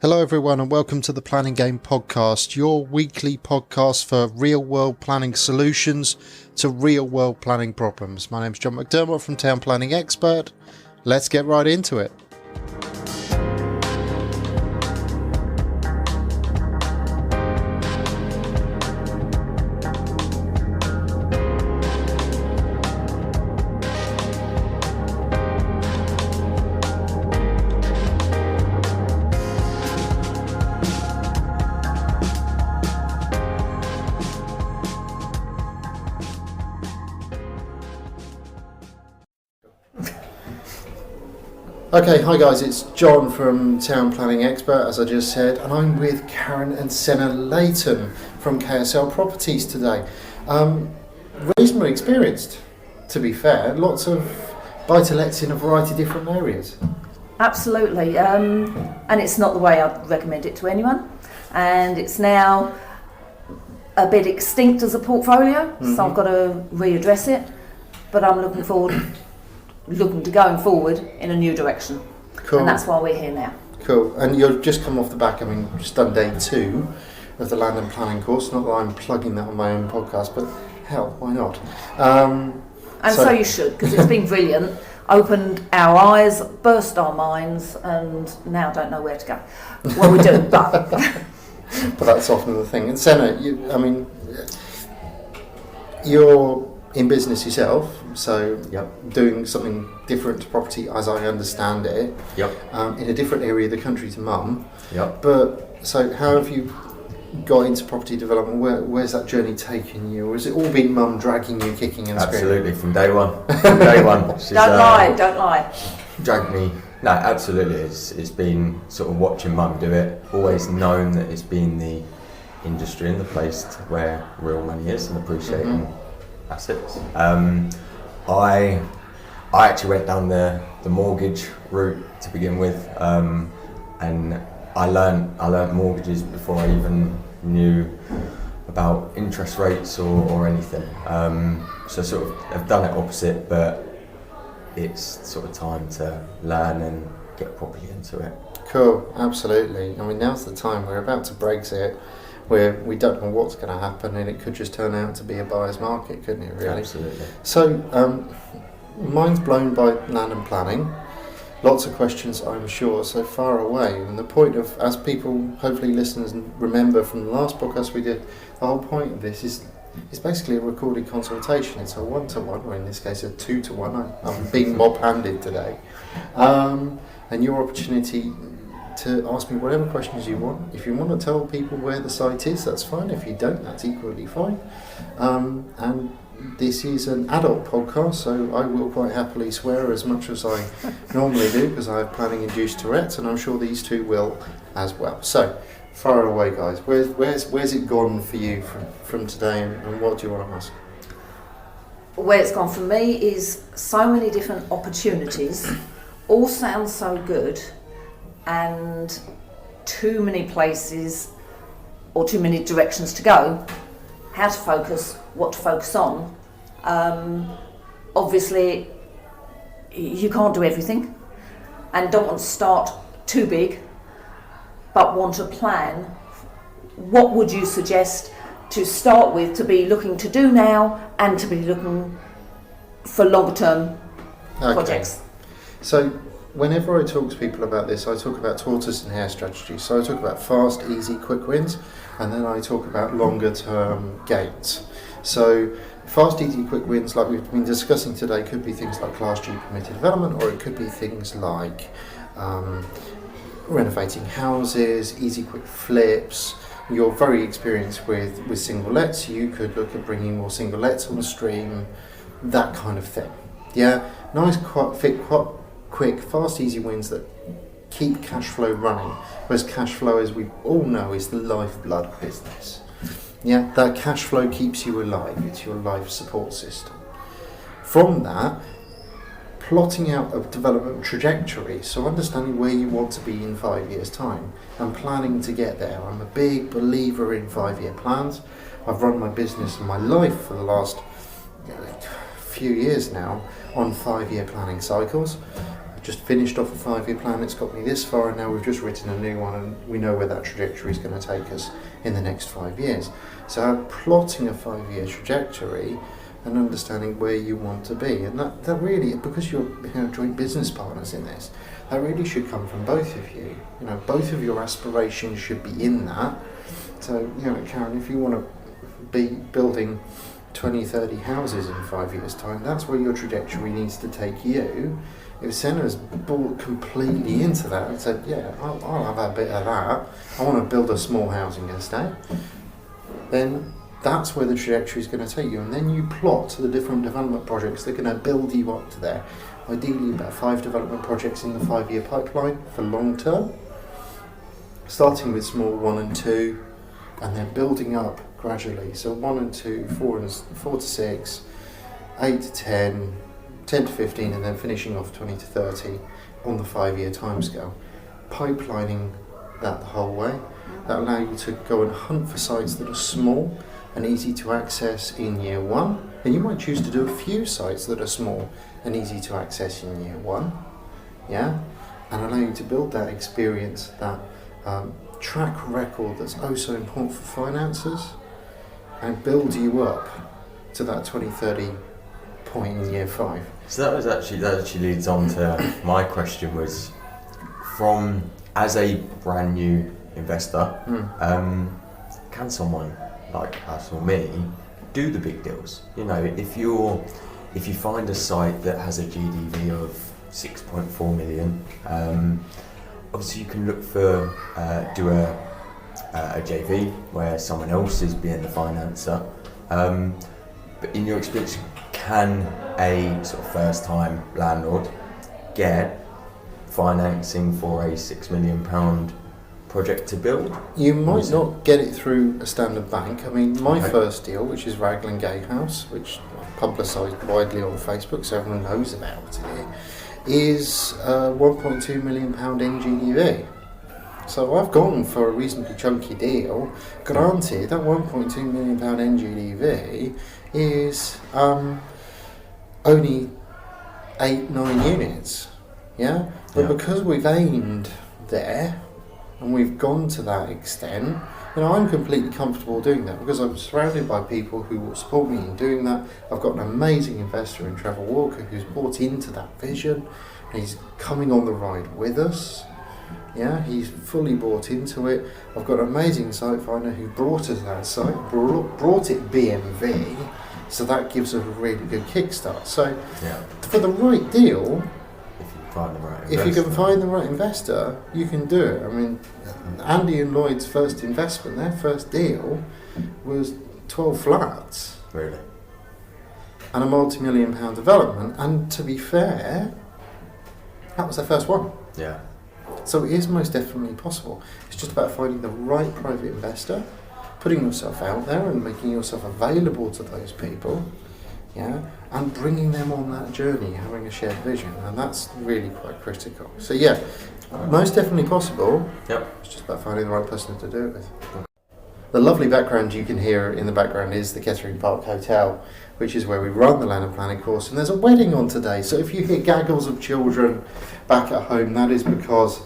Hello everyone and welcome to the Planning Game Podcast, your weekly podcast for real world planning solutions to real world planning problems. My name's John McDermott from Town Planning Expert. Let's get right into it. Okay, hi guys, it's John from Town Planning Expert, as I just said, and I'm with Karen and Senna Leighton from KSL Properties today. Reasonably experienced, to be fair, lots of buy-to-lets in a variety of different areas. Absolutely, and it's not the way I'd recommend it to anyone, and it's now a bit extinct as a portfolio, so I've got to readdress it, but I'm looking to going forward in a new direction. Cool. And that's why we're here now. Cool. And you've just come off the back, just done day 2 of the land and planning course. Not that I'm plugging that on my own podcast, but hell, why not? So you should, because it's been brilliant. Opened our eyes, burst our minds, and now don't know where to go. Well, we do, but... But that's often the thing. And Senna, you're in business yourself, so doing something different to property as I understand it, in a different area of the country to Mum. But so how have you got into property development? Where's that journey taken you, or has it all been Mum dragging you kicking and screaming? Absolutely, from day one. She's, don't lie. Dragged me. No, absolutely. It's been sort of watching Mum do it. Always known that it's been the industry and the place where real money is and appreciating assets. I actually went down the mortgage route to begin with, and I learned mortgages before I even knew about interest rates or anything. So sort of I've done it opposite, but it's sort of time to learn and get properly into it. Cool, absolutely. Now's the time. We're about to Brexit, where we don't know what's going to happen, and it could just turn out to be a buyer's market, couldn't it, really? Absolutely. So, mind's blown by land and planning. Lots of questions, I'm sure, so far away. And the point of, as people, hopefully listeners, remember from the last podcast we did, the whole point of this is basically a recorded consultation. It's a 1-to-1, or in this case a 2-to-1. I'm being mob-handed today. And your opportunity to ask me whatever questions you want. If you want to tell people where the site is, that's fine. If you don't, that's equally fine. And this is an adult podcast, so I will quite happily swear as much as I normally do, because I have planning-induced Tourette's, and I'm sure these two will as well. So, far away, guys. Where's it gone for you from today, and what do you want to ask? Where it's gone for me is so many different opportunities, all sound so good, and too many places or too many directions to go. How to focus, what to focus on. Obviously, you can't do everything, and don't want to start too big, but want to plan. What would you suggest to start with, to be looking to do now, and to be looking for longer term projects? So, whenever I talk to people about this, I talk about tortoise and hare strategy. So I talk about fast, easy, quick wins, and then I talk about longer term gains. So fast, easy, quick wins, like we've been discussing today, could be things like Class G permitted development, or it could be things like renovating houses, easy, quick flips. You're very experienced with single lets. You could look at bringing more single lets on the stream, that kind of thing. Yeah, nice, quick, fast, easy wins that keep cash flow running. Whereas cash flow, as we all know, is the lifeblood of business. Yeah, that cash flow keeps you alive. It's your life support system. From that, plotting out a development trajectory, so understanding where you want to be in 5 years' time and planning to get there. I'm a big believer in 5-year plans. I've run my business and my life for the last few years now on 5-year planning cycles. just finished off a 5-year plan, it's got me this far, and now we've just written a new one, and we know where that trajectory is going to take us in the next 5 years. So plotting a 5-year trajectory and understanding where you want to be, and that really, because you're joint business partners in this, that really should come from both of you. Both of your aspirations should be in that. So, Karen, if you want to be building 20, 30 houses in 5 years' time, that's where your trajectory needs to take you. If Senna's bought completely into that and said, yeah, I'll have a bit of that, I want to build a small housing estate, then that's where the trajectory is going to take you. And then you plot the different development projects that are going to build you up to there. Ideally about 5 development projects in the 5-year pipeline for long term, starting with small 1 and 2, and then building up gradually. So 1 and 2, 4 to 6, 8 to 10, 10 to 15, and then finishing off 20 to 30 on the 5-year timescale. Pipelining that the whole way. That allows you to go and hunt for sites that are small and easy to access in year 1. And you might choose to do a few sites that are small and easy to access in year 1. Yeah? And allow you to build that experience, that track record that's oh so important for finances, and build you up to that 20-30 point in year 5. So that actually leads on to my question, was from, as a brand new investor, can someone like us or me do the big deals? If you find a site that has a GDV of 6.4 million, obviously you can look for do a JV where someone else is being the financer. But in your experience, can a sort of first-time landlord get financing for a £6 million project to build? You might not get it through a standard bank. I mean, my first deal, which is Raglan Gatehouse, which I've publicised widely on Facebook so everyone knows about it, is £1.2 million NGDV. So I've gone for a reasonably chunky deal. Granted, that £1.2 million NGDV is only 8-9 units, yeah? But because we've aimed there and we've gone to that extent, I'm completely comfortable doing that because I'm surrounded by people who will support me in doing that. I've got an amazing investor in Trevor Walker who's bought into that vision. He's coming on the ride with us. Yeah, he's fully bought into it. I've got an amazing site finder who brought us that site, brought it BMV, so that gives us a really good kickstart. So for the right deal, if you can find the right investor, you can do it. I mean, Andy and Lloyd's first investment, their first deal was 12 flats. Really? And a multi-million pound development, and to be fair, that was their first one. Yeah. So it is most definitely possible. It's just about finding the right private investor, putting yourself out there and making yourself available to those people, and bringing them on that journey, having a shared vision, and that's really quite critical. So most definitely possible. Yep. It's just about finding the right person to do it with. The lovely background you can hear in the background is the Kettering Park Hotel, which is where we run the land and planning course, and there's a wedding on today. So if you hear gaggles of children back at home, that is because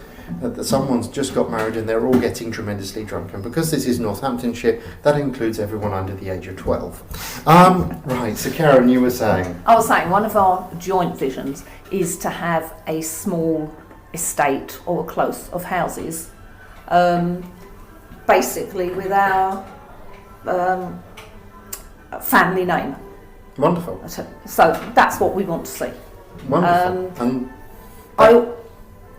someone's just got married and they're all getting tremendously drunk. And because this is Northamptonshire, that includes everyone under the age of 12. Right, so Karen, you were saying? I was saying one of our joint visions is to have a small estate or a close of houses, basically with our family name. Wonderful. So that's what we want to see. Wonderful.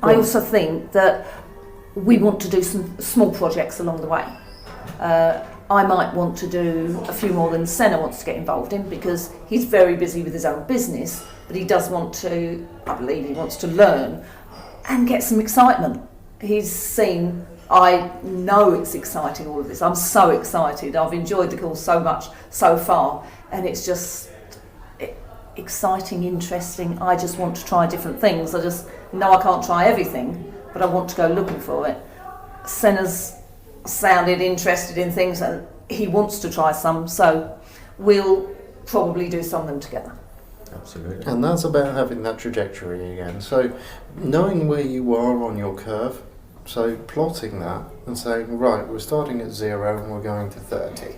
I also think that we want to do some small projects along the way. I might want to do a few more than Senna wants to get involved in because he's very busy with his own business, but he does want to, I believe he wants to learn and get some excitement. He's seen, I know it's exciting, all of this. I'm so excited. I've enjoyed the course so much so far, and it's just exciting, interesting. I just want to try different things. I just know I can't try everything, but I want to go looking for it. Senna's sounded interested in things and he wants to try some, so we'll probably do some of them together. Absolutely. And that's about having that trajectory again. So knowing where you are on your curve, so plotting that and saying, right, we're starting at 0 and we're going to 30.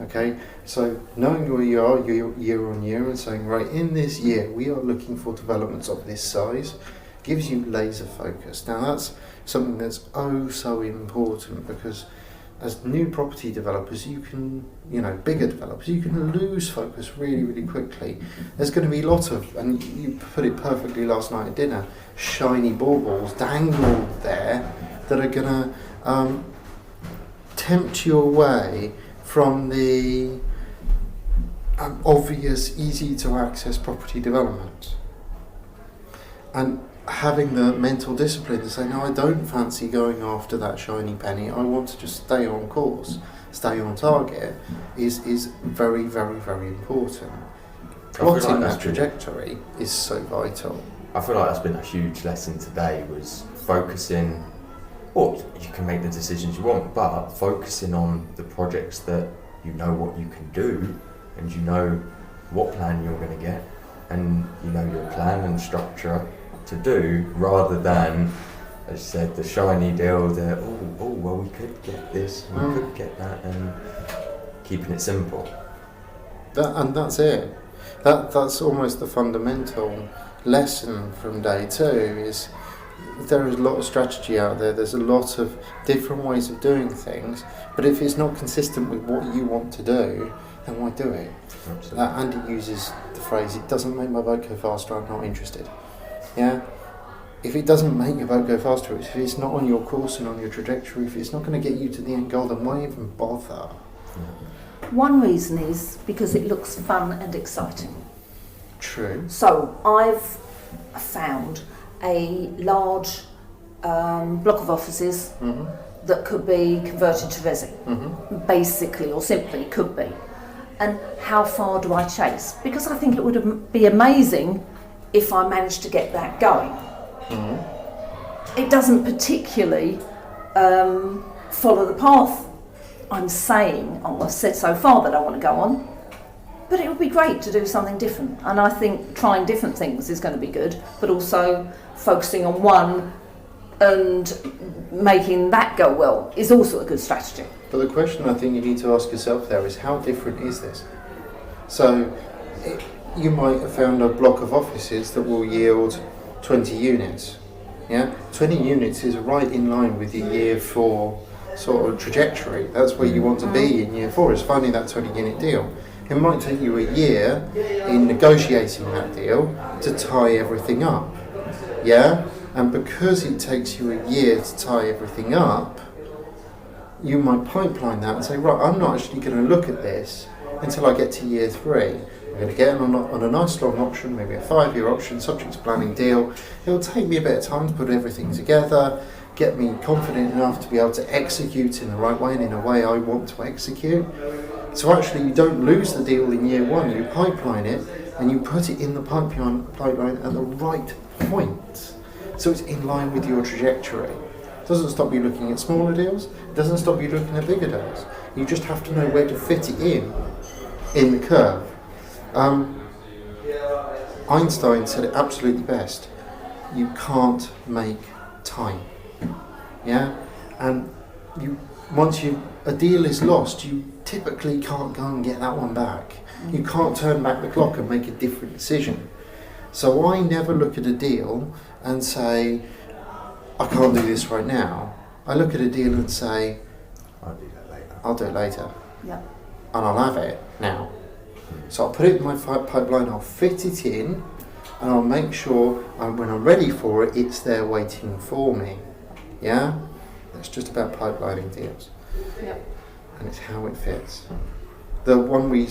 Okay, so knowing where you are year on year and saying, right, in this year we are looking for developments of this size, gives you laser focus. Now that's something that's so important, because as new property developers, you can, bigger developers, you can lose focus really, really quickly. There's going to be lots of, and you put it perfectly last night at dinner, shiny baubles dangled there that are going to tempt you away from the obvious, easy to access property development. And having the mental discipline to say, no, I don't fancy going after that shiny penny, I want to just stay on course, stay on target, is very, very, very important. Plotting that trajectory is so vital. I feel like that's been a huge lesson today, was focusing, or you can make the decisions you want, but focusing on the projects that you know what you can do, and you know what plan you're going to get, and you know your plan and structure to do, rather than, as you said, the shiny deal that, well, we could get this, we could get that, and keeping it simple. That's it. That's almost the fundamental lesson from day 2, is there is a lot of strategy out there, there's a lot of different ways of doing things, but if it's not consistent with what you want to do, then why do it? Andy uses the phrase, it doesn't make my boat go faster, I'm not interested. Yeah? If it doesn't make your boat go faster, if it's not on your course and on your trajectory, if it's not going to get you to the end goal, then why even bother? One reason is because it looks fun and exciting. True. So I've found a large block of offices that could be converted to resi, basically, or simply could be. And how far do I chase? Because I think it would be amazing if I managed to get that going. It doesn't particularly follow the path I'm saying, I've said so far that I want to go on, but it would be great to do something different. And I think trying different things is going to be good, but also focusing on one and making that go well is also a good strategy. But the question I think you need to ask yourself there is, how different is this? So you might have found a block of offices that will yield 20 units. Yeah, 20 units is right in line with your year 4 sort of trajectory. That's where you want to be in year 4, is finding that 20 unit deal. It might take you a year in negotiating that deal to tie everything up. Yeah, and because it takes you a year to tie everything up, you might pipeline that and say, right, I'm not actually going to look at this until I get to year 3. I'm going to get on a nice long option, maybe a 5-year option, subject to planning deal. It'll take me a bit of time to put everything together, get me confident enough to be able to execute in the right way and in a way I want to execute. So actually you don't lose the deal in year 1, you pipeline it and you put it in the pipeline at the right point. So it's in line with your trajectory. It doesn't stop you looking at smaller deals, it doesn't stop you looking at bigger deals. You just have to know where to fit it in the curve. Einstein said it absolutely best. You can't make time. Yeah? And once a deal is lost, you typically can't go and get that one back. You can't turn back the clock and make a different decision. So I never look at a deal and say, I can't do this right now. I look at a deal and say, I'll do that later. I'll do it later. Yeah. And I'll have it now. So I'll put it in my pipeline, I'll fit it in, and I'll make sure when I'm ready for it, it's there waiting for me. Yeah? It's just about pipelining deals. Yep. And it's how it fits. The one we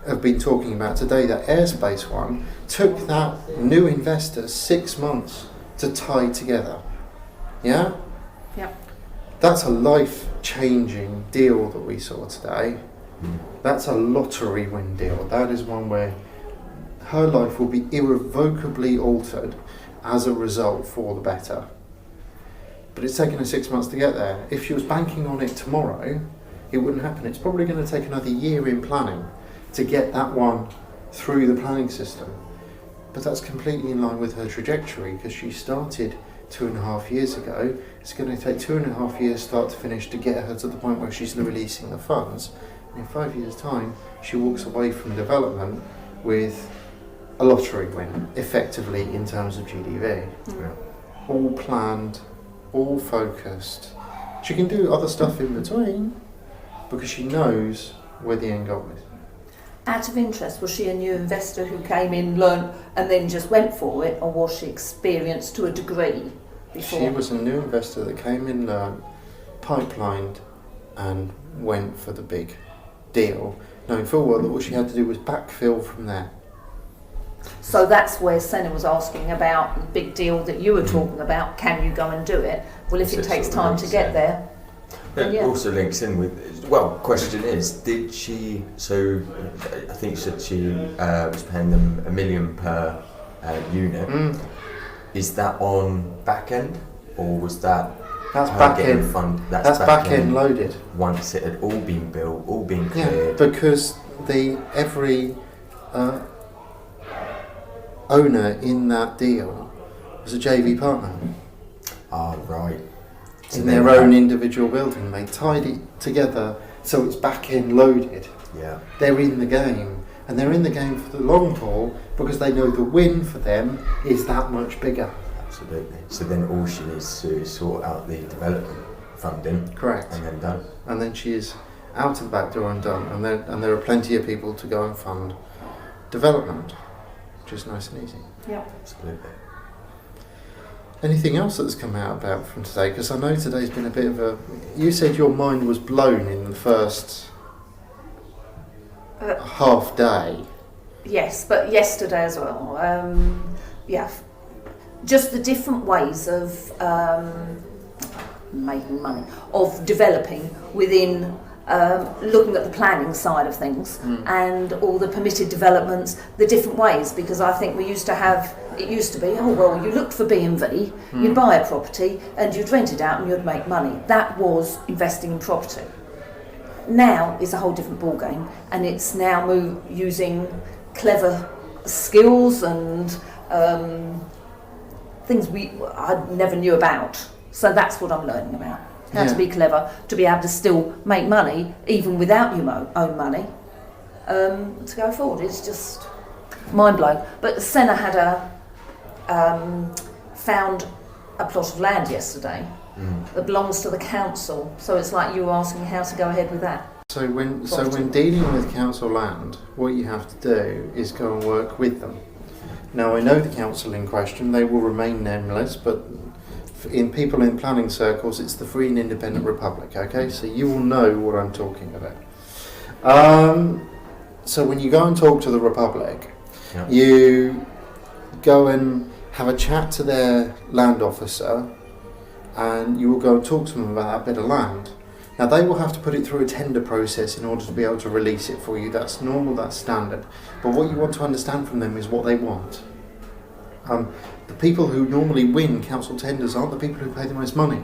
have been talking about today, that airspace one, took that new investor 6 months to tie together. Yeah? Yep. That's a life-changing deal that we saw today. That's a lottery win deal. That is one where her life will be irrevocably altered as a result for the better. But it's taken her 6 months to get there. If she was banking on it tomorrow, it wouldn't happen. It's probably going to take another year in planning to get that one through the planning system. But that's completely in line with her trajectory, because she started 2.5 years ago. It's going to take 2.5 years start to finish to get her to the point where she's releasing the funds. And in 5 years' time, she walks away from development with a lottery win, effectively, in terms of GDV. Mm. All planned, all focused. She can do other stuff in between because she knows where the end goal is. Out of interest, was she a new investor who came in, learned, and then just went for it, or was she experienced to a degree before? She was a new investor that came in, learned, pipelined, and went for the big deal, knowing full well that what she had to do was backfill from there. So that's where Senna was asking about the big deal that you were talking about. Can you go and do it? Well, if it takes time to get there. It also links in with, well, question is, did she, so I think she said she was paying them $1 million per unit. Is that on back end, or was that That's back end fund? That's back end loaded. Once it had all been built, all been cleared. Yeah, because every owner in that deal was a JV partner. Ah, right. So in their own individual building. They tied it together so it's back end loaded. Yeah. They're in the game, and they're in the game for the long haul because they know the win for them is that much bigger. Absolutely. So then all she needs to do is sort out the development funding. Correct. And then done. And then she is out of the back door and done. And there are plenty of people to go and fund development, which is nice and easy. Yeah. Absolutely. Anything else that's come out about from today? Because I know today's been a bit of a... You said your mind was blown in the first half day. Yes, but yesterday as well. Yeah, just the different ways of making money, of developing within looking at the planning side of things and all the permitted developments, the different ways, because I think we used to have, it used to be, oh well, you looked for B&V, you'd buy a property and you'd rent it out and you'd make money. That was investing in property. Now it's a whole different ball game, and it's now using clever skills and things I never knew about. So that's what I'm learning about. How to be clever, to be able to still make money even without your own money, to go forward. It's just mind blowing. But Senna had found a plot of land yesterday that belongs to the council. So it's like you were asking how to go ahead with that. So when dealing with council land, what you have to do is go and work with them. Now I know the council in question; they will remain nameless, but in people in planning circles, it's the Free and Independent Republic, okay? So you will know what I'm talking about. So when you go and talk to the Republic, you go and have a chat to their land officer, and you will go and talk to them about that bit of land. Now they will have to put it through a tender process in order to be able to release it for you. That's normal, that's standard. But what you want to understand from them is what they want. The people who normally win council tenders aren't the people who pay the most money.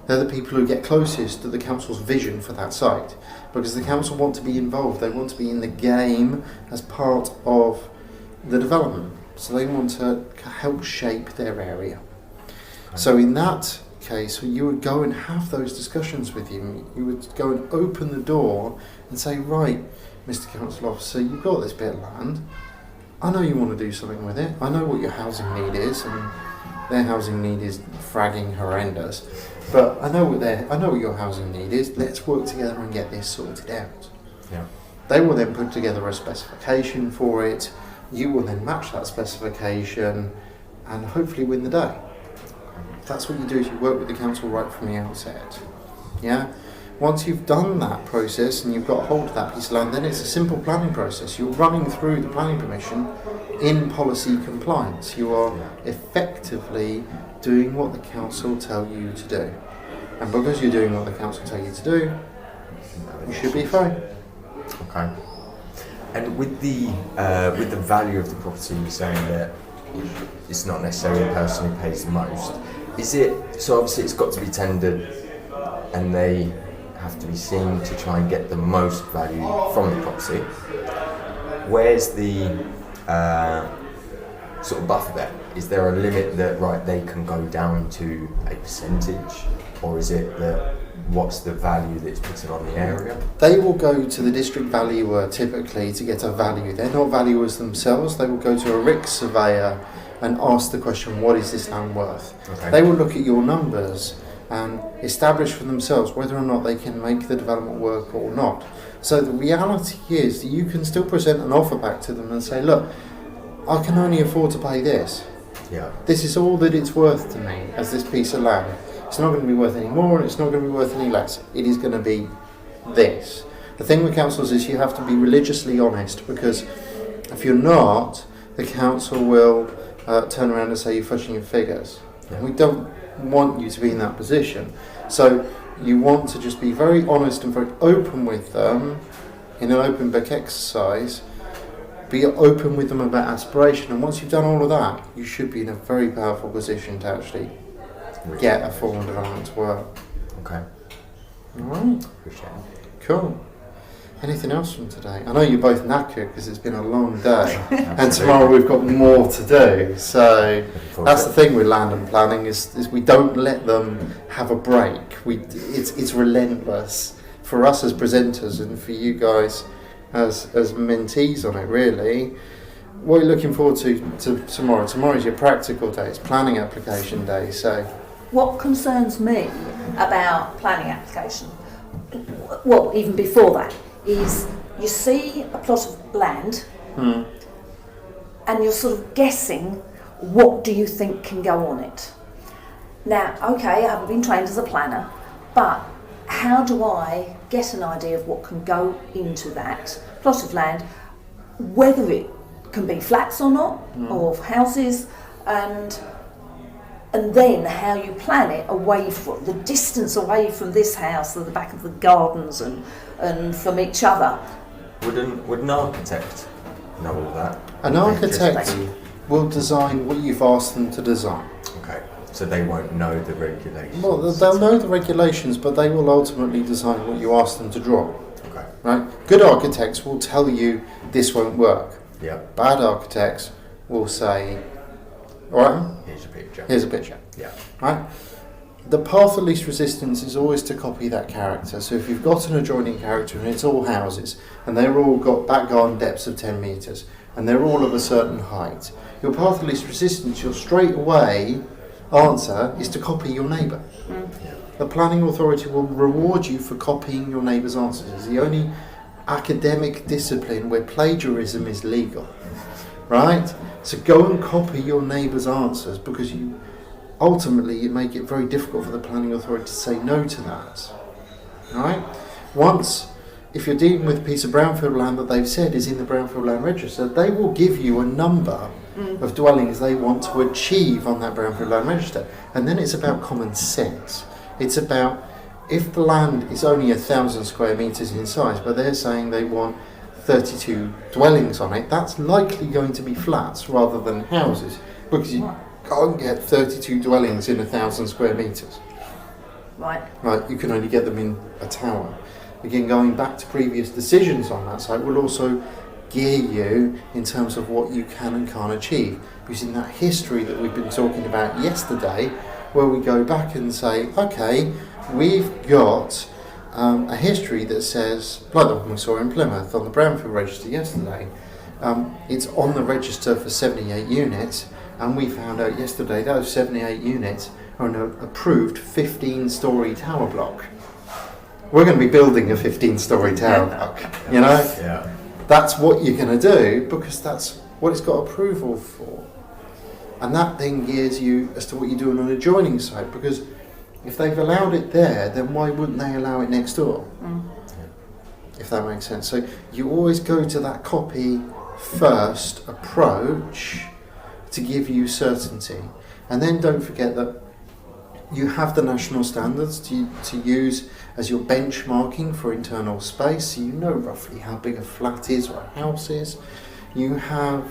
They're the people who get closest to the council's vision for that site, because the council want to be involved. They want to be in the game as part of the development. So they want to help shape their area. So in that case, you would go and have those discussions with him. You would go and open the door and say, right, Mr. Council Officer, you've got this bit of land. I know you want to do something with it. I know what your housing need is, and their housing need is fragging horrendous. But I know what your housing need is. Let's work together and get this sorted out. Yeah. They will then put together a specification for it. You will then match that specification and hopefully win the day. That's what you do, is you work with the council right from the outset. Yeah? Once you've done that process and you've got hold of that piece of land, then it's a simple planning process. You're running through the planning permission in policy compliance. You are effectively doing what the council tell you to do. And because you're doing what the council tell you to do, you should be fine. Okay. And with the value of the property, you're saying that it's not necessarily the person who pays the most. Is it, so obviously it's got to be tendered and they have to be seen to try and get the most value from the property. Where's the sort of buffer that? Is there a limit that, right, they can go down to a percentage, or is it that what's the value that's putting on the area? They will go to the district valuer typically to get a value. They're not valuers themselves. They will go to a RIC surveyor and ask the question, what is this land worth? Okay. They will look at your numbers and establish for themselves whether or not they can make the development work or not. So the reality is that you can still present an offer back to them and say, look, I can only afford to pay this. Yeah. This is all that it's worth to me as this piece of land. It's not going to be worth any more and it's not going to be worth any less. It is going to be this. The thing with councils is you have to be religiously honest, because if you're not, the council will turn around and say you're fudging your figures. Yeah. We don't want you to be in that position. So you want to just be very honest and very open with them in an open book exercise. Be open with them about aspiration, and once you've done all of that, you should be in a very powerful position to actually get a formal development to work. Okay. Alright, Appreciate it. cool. Anything else from today? I know you're both knackered because it's been a long day, and Absolutely. tomorrow we've got more to do. So Looking forward that's to the it. thing with land and planning is we don't let them have a break. It's relentless for us as presenters and for you guys as mentees on it, really. What are you looking forward to tomorrow? Tomorrow's your practical day. It's planning application day. So What concerns me about planning application, well, even before that, is you see a plot of land and you're sort of guessing, what do you think can go on it? Now, okay, I haven't been trained as a planner, but how do I get an idea of what can go into that plot of land, whether it can be flats or not, or houses, and then how you plan it away from the distance away from this house to the back of the gardens and from each other. Would an architect know all that? an Would they just architect be- will design what you've asked them to design. Okay, so they won't know the regulations. Well, they'll know the regulations, but they will ultimately design what you ask them to draw. Okay. Right? Good architects will tell you this won't work. Yeah. Bad architects will say, all right, Here's your picture. here's a picture. Yeah. Right? The path of least resistance is always to copy that character. So if you've got an adjoining character and it's all houses and they're all got back garden depths of 10 metres and they're all of a certain height, your path of least resistance, your straight away answer is to copy your neighbour. Yeah. The planning authority will reward you for copying your neighbour's answers. It's the only academic discipline where plagiarism is legal. Right? So go and copy your neighbour's answers, because you ultimately make it very difficult for the planning authority to say no to that. Right? Once, if you're dealing with a piece of brownfield land that they've said is in the brownfield land register, they will give you a number of dwellings they want to achieve on that brownfield land register. And then it's about common sense. It's about, if the land is only 1,000 square metres in size, but they're saying they want 32 dwellings on it, that's likely going to be flats rather than houses, because you can't get 32 dwellings in 1,000 square metres. Right. Right, you can only get them in a tower. Again, going back to previous decisions on that site will also gear you in terms of what you can and can't achieve, using that history that we've been talking about yesterday, where we go back and say, okay, we've got a history that says, like the one we saw in Plymouth on the Brownfield register yesterday, it's on the register for 78 units, and we found out yesterday those 78 units are an approved 15-storey tower block. We're going to be building a 15-storey tower block, you know? Yeah. That's what you're going to do, because that's what it's got approval for. And that then gears you as to what you do on an adjoining site, because if they've allowed it there, then why wouldn't they allow it next door? If that makes sense. So you always go to that copy first approach to give you certainty. And then don't forget that you have the national standards to use as your benchmarking for internal space, so you know roughly how big a flat is or a house is. You have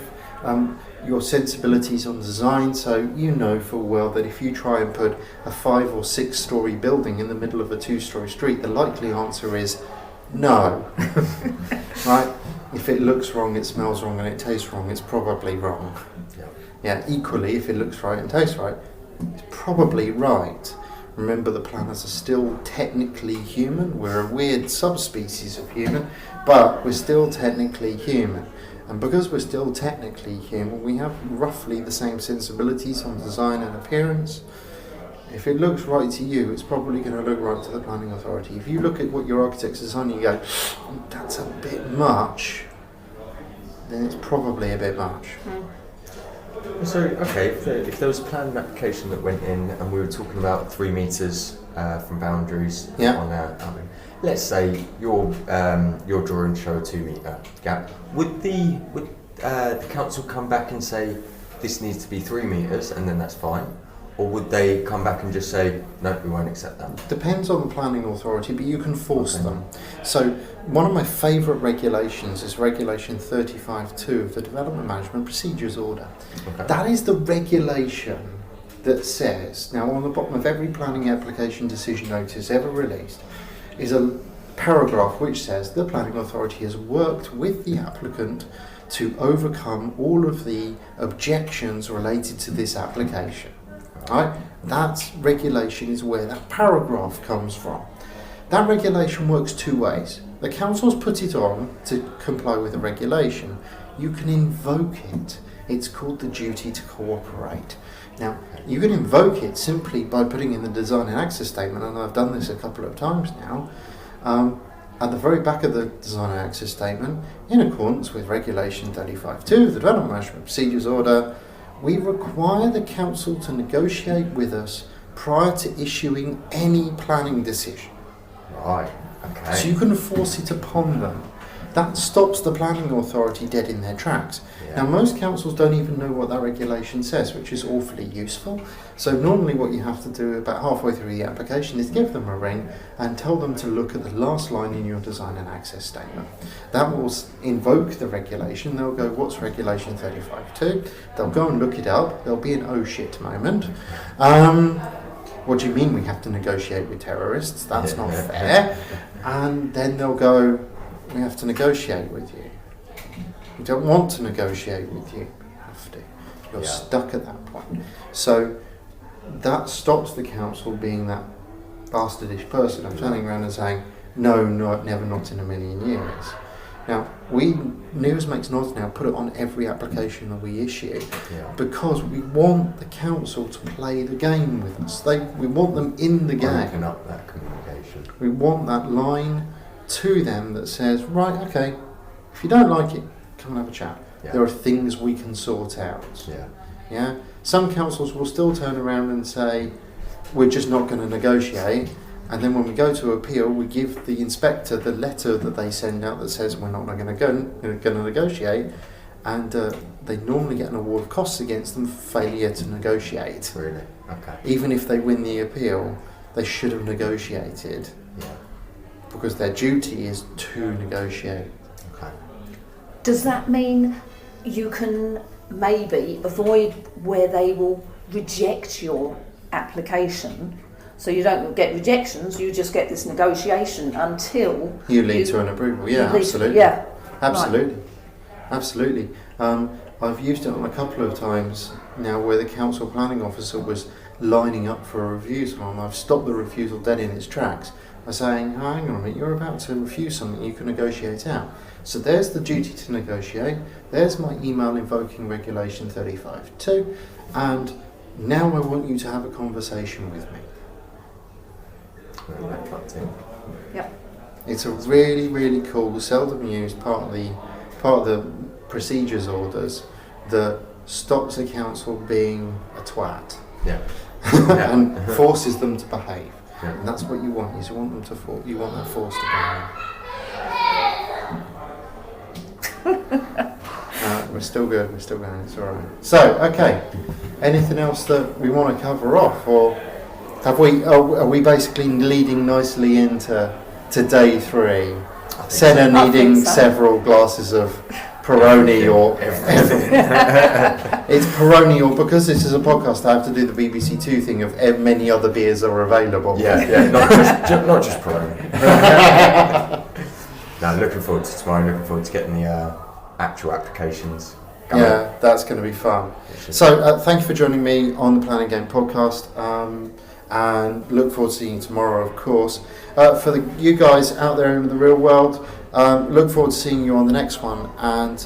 your sensibilities on design, so you know full well that if you try and put a 5 or 6 story building in the middle of a 2-story street, the likely answer is no. Right? If it looks wrong, it smells wrong and it tastes wrong, it's probably wrong. Yeah. Yeah, equally, if it looks right and tastes right, it's probably right. Remember, the planners are still technically human. We're a weird subspecies of human, but we're still technically human. And because we're still technically human, we have roughly the same sensibilities on design and appearance. If it looks right to you, it's probably going to look right to the planning authority. If you look at what your architect's design and you go, that's a bit much, then it's probably a bit much. So, okay, if there was a planning application that went in and we were talking about 3 metres from boundaries on let's say your drawings show a 2 metre gap, would the council come back and say this needs to be 3 metres and then that's fine? Or would they come back and just say, no, we won't accept that? Depends on the planning authority, but you can force them. So one of my favourite regulations is Regulation 35.2 of the Development Management Procedures Order. Okay. That is the regulation that says, now on the bottom of every planning application decision notice ever released, is a paragraph which says the planning authority has worked with the applicant to overcome all of the objections related to this application. Right? That regulation is where that paragraph comes from. That regulation works 2 ways. The council's put it on to comply with the regulation. You can invoke it. It's called the duty to cooperate. Now, you can invoke it simply by putting in the design and access statement, and I've done this a couple of times now. At the very back of the design and access statement, in accordance with Regulation 35.2 of the Development Management Procedures Order, we require the council to negotiate with us prior to issuing any planning decision. Right, okay. So you can force it upon them. That stops the planning authority dead in their tracks. Yeah. Now, most councils don't even know what that regulation says, which is awfully useful. So normally what you have to do about halfway through the application is give them a ring and tell them to look at the last line in your design and access statement. That will invoke the regulation. They'll go, what's Regulation 35.2? They'll go and look it up. There'll be an oh shit moment. What do you mean we have to negotiate with terrorists? That's not fair. And then they'll go, we have to negotiate with you. We don't want to negotiate with you. You have to. You're stuck at that point. So that stops the council being that bastardish person of turning around and saying, no, never, not in a million years. Now, News Makes Noise now put it on every application that we issue because we want the council to play the game with us. We want them in the game. Breaking up that communication. We want that line to them that says, right, okay, if you don't like it, come and have a chat. Yeah. There are things we can sort out. Yeah. Some councils will still turn around and say, we're just not going to negotiate. And then when we go to appeal, we give the inspector the letter that they send out that says we're not going to negotiate. And they normally get an award of costs against them for failure to negotiate. Really? Okay. Even if they win the appeal, they should have negotiated. Yeah. Because their duty is to negotiate. Okay. Does that mean you can maybe avoid where they will reject your application? So you don't get rejections, you just get this negotiation until you lead to an approval. Yeah, absolutely. Yeah, absolutely, right. Absolutely. I've used it on a couple of times now where the council planning officer was lining up for a refusal, and I've stopped the refusal dead in its tracks by saying, oh, hang on a minute, you're about to refuse something you can negotiate out. So there's the duty to negotiate, there's my email invoking Regulation 35.2, and now I want you to have a conversation with me. Yep. It's a really, really cool, seldom used part of the procedures orders that stops the council being a twat. Yeah. And forces them to behave. Yeah. And that's what you want, is you want them to you want that force to behave. We're still good, we're still going, it's alright. So, okay. Anything else that we want to cover off, or are we basically leading nicely into day 3? Senna needing several glasses of Peroni or everything. It's Peroni, or because this is a podcast, I have to do the BBC Two thing of many other beers are available. Yeah, not just Peroni. No, looking forward to tomorrow. Looking forward to getting the actual applications Yeah, that's going to be fun. So thank you for joining me on the Planning Game podcast, and look forward to seeing you tomorrow, of course. For you guys out there in the real world, look forward to seeing you on the next one, and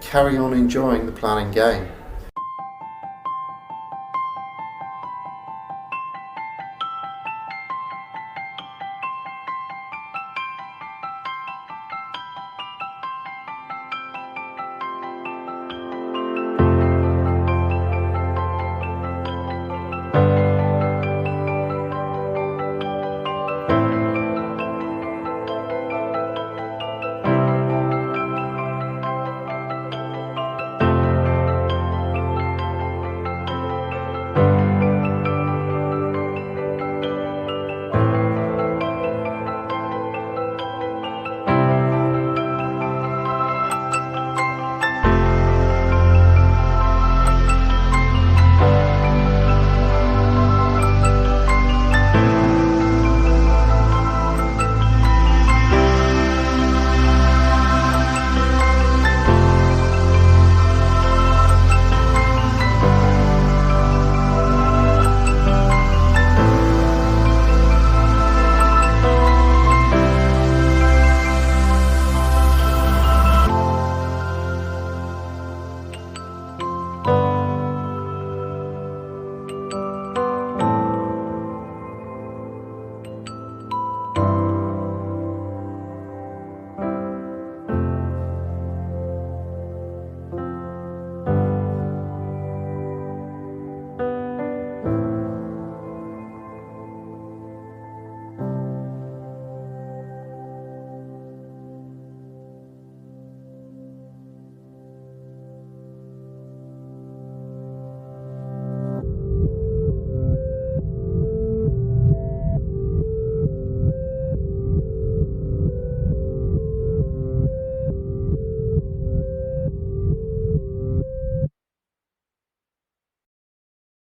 carry on enjoying the Planning Game.